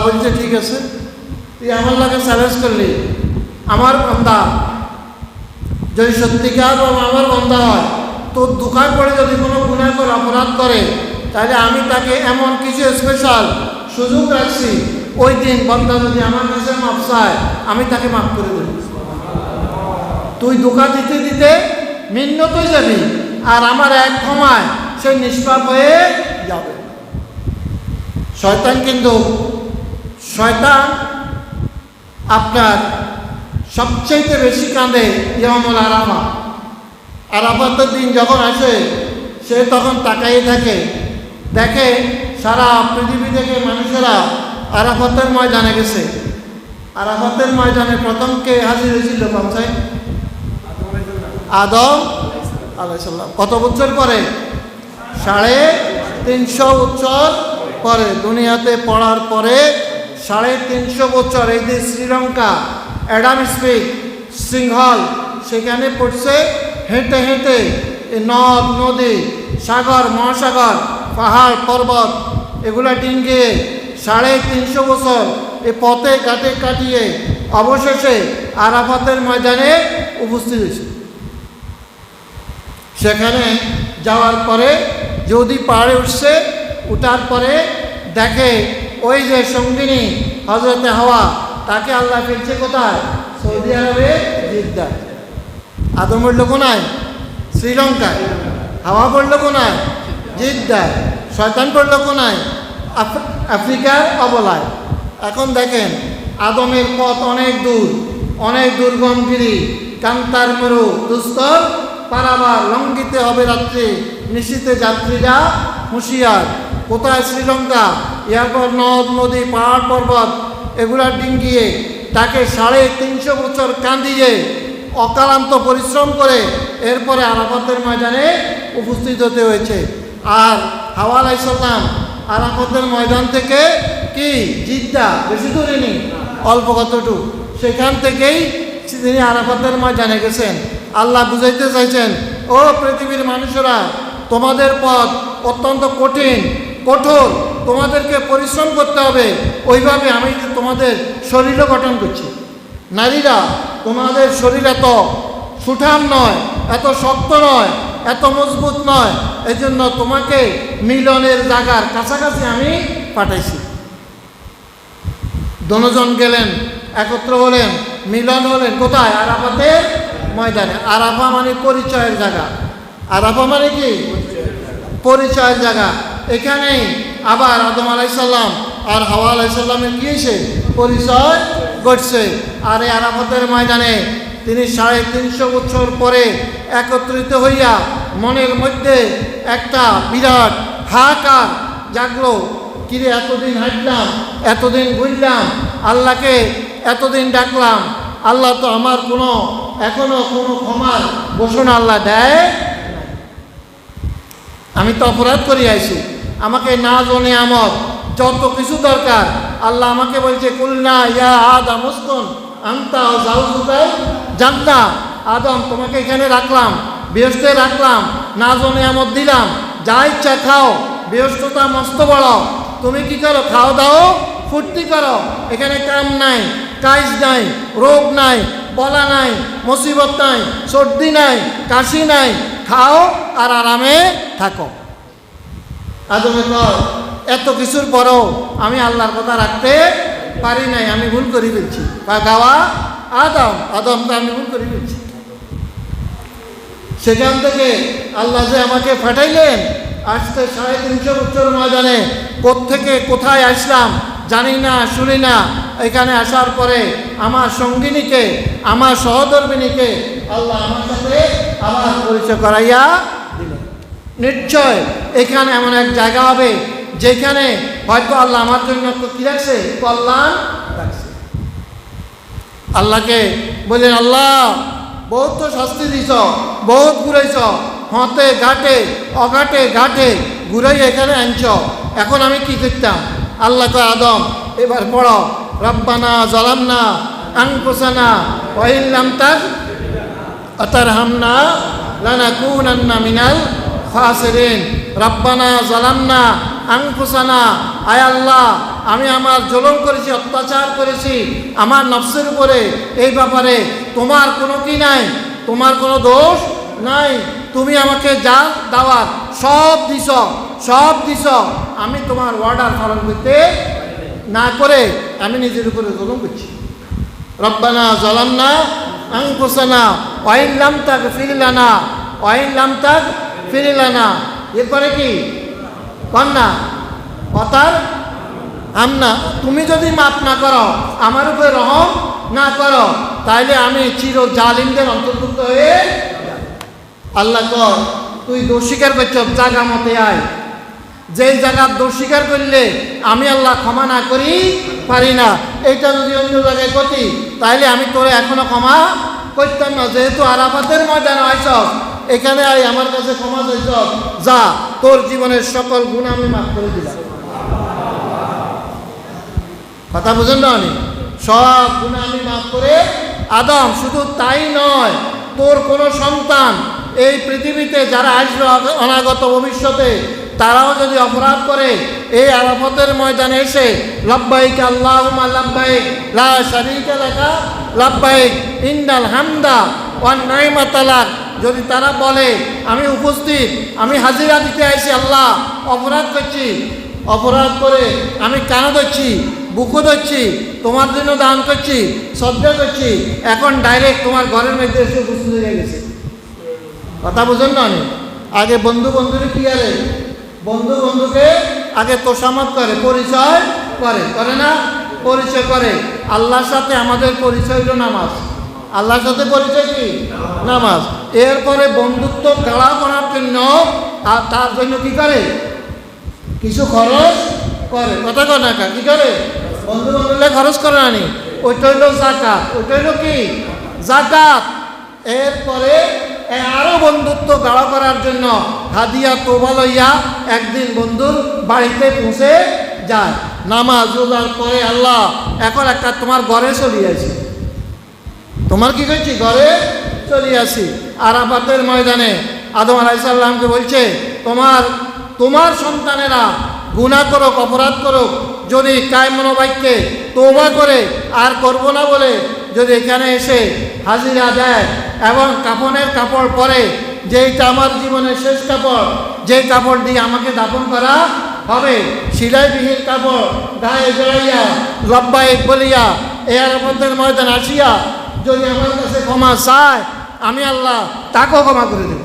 বলছে ঠিক আছে, তুই আমার লাগে চ্যালেঞ্জ করলি, আমার বান্দা যদি সত্যিকার আমার বান্দা হয়, তোর দোকান পড়ে যদি কোনো গুনাহ করে অপরাধ করে, তাহলে আমি তাকে এমন কিছু স্পেশাল সুযোগ রাখছি, ওই দিন বান্দা যদি আমার কাছে মাপ চায় আমি তাকে মাফ করে দেব। তুই দোকান দিতে দিতে মিন্নত হয়ে যাবি, আর আমার এক ক্ষমায় সে নিষ্পাপ হয়ে যাবে। শয়তান কিন্তু শয়তান আপনার সবচেয়ে বেশি কাঁদে ইয়ামুল আরাফা। আরাফাতের দিন যখন আসে সে তখন তাকাইয়ে থাকে, দেখে সারা পৃথিবী থেকে মানুষেরা আরাফাতের ময়দানে গেছে। আরাফাতের ময়দানে প্রথম কে হাজির হয়েছিল পঞ্চায়েত? আদম আলাইহিস সালাম। কত বছর পরে? 350 বছর পরে। দুনিয়াতে পড়ার পরে 350 বছর। এই যে শ্রীলঙ্কা অ্যাডাম স্পিক সিংহল, সেখানে পড়ছে হেঁটে হেঁটে নদ নদী সাগর মহাসাগর পাহাড় পর্বত এগুলা ডিঙ্গিয়ে 350 বছর এই পথে ঘাটে কাটিয়ে অবশেষে আরাফাতের ময়দানে উপস্থিত হয়েছে। সেখানে যাওয়ার পরে যদি পাহাড়ে উঠছে, উঠার পরে দেখে ওই যে সঙ্গিনী হজরতে হাওয়া, তাকে আল্লাহ ফেলছে কোথায়? সৌদি আরবে জিদ্দা। আদম পড়ল কোনায়? শ্রীলঙ্কায়। হাওয়া পড়ল কোনায়? জিদ্দায়। শয়তান পড়ল কোনায়? আফ্রিকার অবলায়। এখন দেখেন আদমের পথ অনেক দূর, অনেক দুর্গমগিরি, কান্তার মেরু দুস্তর পারাবার লঙ্ঘিতে হবে রাত্রি, নিশীতে যাত্রীরা হুঁশিয়ার। কোথায়? শ্রীলঙ্কা। এরপর নদ নদী পাহাড় পর্বত এগুলা ডিঙ্গিয়ে তাকে 350 বছর কাঁদিয়ে অকালান্ত পরিশ্রম করে এরপরে আরাফাতের ময়দানে উপস্থিত হতে হয়েছে। আর হাওয়া আলাইহিস সালাম আরাফাতের ময়দান থেকে কি জিদ্দা, বেশি দূরে নেই, অল্প কতটুকু, সেখান থেকেই তিনি আরাফাতের ময়দানে গেছেন। আল্লাহ বুঝাইতে চাইছেন, ও পৃথিবীর মানুষেরা, তোমাদের পথ অত্যন্ত কঠিন কঠোর, তোমাদেরকে পরিশ্রম করতে হবে। ওইভাবে আমি তোমাদের শরীরও গঠন করছি। নারীরা, তোমাদের শরীর এত সুঠাম নয়, এত শক্ত নয়, এত মজবুত নয়, এই জন্য তোমাকে মিলনের জায়গার কাছাকাছি আমি পাঠাইছি। দনজন গেলেন, একত্র হলেন, মিলন হলেন কোথায়? আরাফাতের ময়দানে। আরাফা মানে পরিচয়ের জায়গা। আরাফা মানে কি? পরিচয়ের জায়গা। এখানেই আবার আদম আলাইহিস সালাম আর হাওয়া আলাইহিস সালামের কি হয়েছে? পরিচয় ঘটছে। আর এই আরাফাতের ময়দানে তিনি 350 বছর পরে একত্রিত হইয়া মনের মধ্যে একটা বিরাট হাহাকার জাগলো। কিরে, এতদিন হাঁটলাম, এতদিন ঘুরলাম, আল্লাহকে এতদিন ডাকলাম, আল্লাহ তো আমার এখনো কোনো ক্ষমার ঘোষণা আল্লাহ দেয়। আমি তো অপরাধ করে আইছি, আমাকে না জনে আমত যত কিছু দরকার আল্লাহ আমাকে বলছে, কুলনা ইয়া আদম উসকুন আনতা ওয়া যাওজুকাল জান্নাহ। আদম, তোমাকে এখানে রাখলাম, বেহেশতে রাখলাম, না জনে আমত দিলাম, যা ইচ্ছা খাও, বেহেশতটা মস্ত বড়, তুমি কি করো? খাও দাও, ফুর্তি করো, এখানে কাম নাই, কাজ নাই, রোগ নাই, বলা নাই, মুসিবত নাই, সর্দি নাই, কাশি নাই, খাও আর আরামে থাকো। আদমে কয়, এত কিছুর পরেও আমি আল্লাহর কথা রাখতে পারি নাই, আমি ভুল করে ফেলছি। গাওয়া আদম তো আমি ভুল করে ফেলছি। সেখান থেকে আল্লাহ যে আমাকে পাঠাইলেন, আজকে 350 বছর ময়দানে কোত্থেকে কোথায় আসলাম জানি না, শুনি না। এখানে আসার পরে আমার সঙ্গিনীকে, আমার সহধর্মিনীকে আল্লাহ আমার সাথে আবার পরিচয় করাইয়া দিলেন। নিশ্চয় এখানে এমন এক জায়গা হবে যেখানে হয়তো আল্লাহ আমার জন্য কি রাখছে? কল্যাণ রাখছে। আল্লাহকে বললেন, আল্লাহ বহুত তো শাস্তি দিছ, বহুত ঘুরাইছ, হতে ঘাটে অঘাটে ঘাটে ঘুরাই এখানে আনছ, এখন আমি কি করতাম? আল্লাহ কয়, আদম এবার পড়ো, রব্বানা যালামনা আনফুসানা ওয়া ইন লাম তারহামনা লানাকুনান্না মিনাল খাসিরিন। রব্বানা যালামনা আনফুসানা, আয় আল্লাহ আমি আমার জুলুম করেছি, অত্যাচার করেছি আমার নফসের উপরে, এই ব্যাপারে তোমার কোনো কি নাই, তোমার কোনো দোষ নাই। তুমি আমাকে যা দেওয়ার সব দিছ, আমি তোমার অর্ডার পালন করতে না করে আমি নিজের উপরে জুলুম করছি। রব্বানা যালামনা আনফুসানা ওয়া ইন লাম তাগফির লানা, এরপরে কি কন্যা কথার আমনা, তুমি যদি মাফ না করো, আমার উপরে রহম না করো, তাইলে আমি চির জালিমদের অন্তর্ভুক্ত হয়ে। আল্লাহ কর তুই দোষ স্বীকার করছ, জায়গা মতে আয়। যেই জায়গার দোষ স্বীকার করলে আমি আল্লাহ ক্ষমা না করি পারি না, এইটা যদি অন্য জায়গায় করতি তাইলে আমি তোরে এখনো ক্ষমা করতাম না। যেহেতু আরাফাতের ময়দানে আইস, এখানে আই আমার কাছে ক্ষমা চাইছ, যা তোর জীবনের সকল গুণ আমি মাফ করে দিলাম। কথা বুঝেন না? সব গুণ আমি মাফ করে আদম, শুধু তাই নয়, তোর কোনো সন্তান এই পৃথিবীতে যারা আসবে অনাগত ভবিষ্যতে, তারাও যদি অপরাধ করে এই আরাফাতের ময়দানে এসে লাব্বাইক আল্লাহুম্মা লাব্বাইক লা শারীকা লাকা লাব্বাইক ইন্নাল হামদা ওয়ান নি'মাতা লাক, যদি তারা বলে আমি উপস্থিত, আমি হাজিরা দিতে আইছি, আল্লাহ অপরাধ করছি, অপরাধ করে আমি কান ধরছি, বুকু ধরছি, তোমার জন্য দান করছি, শ্রদ্ধা করছি, এখন ডাইরেক্ট তোমার ঘরের মধ্যে এসে উপস্থিত হয়ে গেছে। কথা বুঝেন না? আগে বন্ধুরে কি করে? বন্ধুকে আগে তোষামত করে, পরিচয় করে না? পরিচয় করে। আল্লাহর সাথে আমাদের পরিচয় হলো নামাজ। আল্লাহর সাথে পরিচয় কি? নামাজ। এরপরে বন্ধুত্ব গাড়া করার জন্য আর তার জন্য কি করে? কিছু খরচ করে। কথা কয় না? কি করে? বন্ধু খরচ করে আনি, ওইটা হইল জাকাত। ওইটা হইল কি? জাকাত। এরপরে আরো বন্ধুত্ব গাঢ় করার জন্য হাদিয়া তোবা লইয়া একদিন বন্ধুর বাড়িতে পৌঁছে যায়। নামাজ রোজার পরে আল্লাহ এখন একটা তোমার ঘরে চলিয়েছি, তোমার কি করছি? ঘরে চলিয়েছি। আরাফাতের ময়দানে আদম আলাইহিস সালামকে বলছে, তোমার সন্তানেরা গুনাহ করুক, অপরাধ করুক, যদি কায় মনোবাক্যে তওবা করে আর করবো না বলে যদি এখানে এসে হাজিরা দেয় এবং কাফনের কাপড় পরে, যেইটা আমার জীবনের শেষ কাপড়, যেই কাপড় দিয়ে আমাকে দাফন করা হবে, সিলাইবিহীন কাপড় গায়ে জড়াইয়া লব্বাইক বলিয়া এ আরাফাতের ময়দান আসিয়া যদি আমার কাছে ক্ষমা চায়, আমি আল্লাহ তাকেও ক্ষমা করে দেব।